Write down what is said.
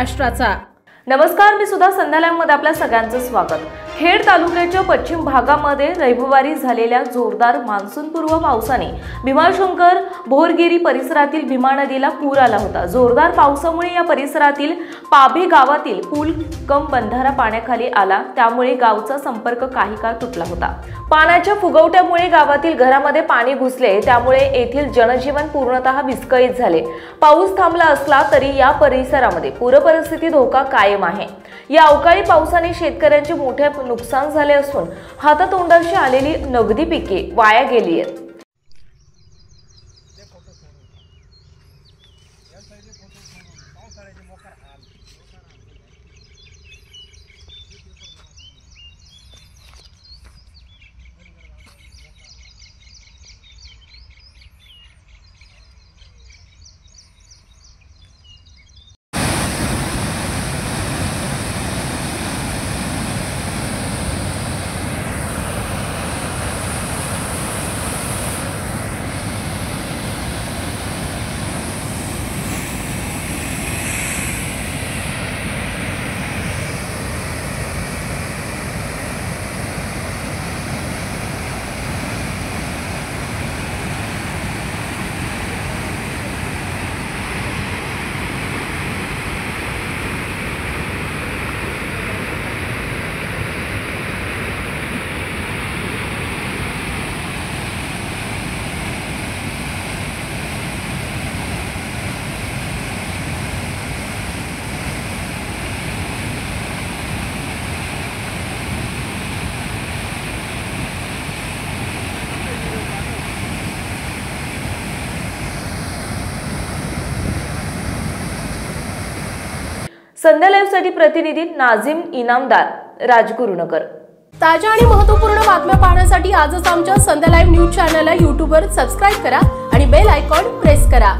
महाराष्ट्राचा। नमस्कार, मी सुद्धा संध्याकाळमध्ये आपल्या सगळ्यांचं स्वागत। खेड तालुक्याच्या पश्चिम भागामध्ये रविवारी झालेल्या जोरदार मान्सूनपूर्व पावसाने भीमाशंकर भोरगिरी परिसरातील भीमा नदीला पूर आला होता। जोरदार पावसामुळे या परिसरातील पाभी गावातील पूल कम बंधारा पाण्याखाली आला, त्यामुळे गावचा संपर्क काही काळ तुटला होता। पाण्याच्या फुगवट्यामुळे गावातील घरामध्ये पाणी घुसले, त्यामुळे येथील जनजीवन पूर्णतः विस्कळीत झाले। पाऊस थांबला असला तरी या परिसरामध्ये पूरपरिस्थिती धोका कायम आहे। या अवकाळी पावसाने शेतकऱ्यांचे मोठे नुकसान झाले असून हातातोंडाशी आलेली नगदी पिके वाया गेली आहेत। संध्या लाईव्हसाठी प्रतिनिधी नाझीम इनामदार, राजगुरुनगर। ताज्या आणि महत्त्वपूर्ण बातम्या पाहण्यासाठी आजच आमच्या संध्या लाईव्ह न्यूज चॅनलला YouTube वर सबस्क्राइब करा आणि बेल आयकॉन प्रेस करा।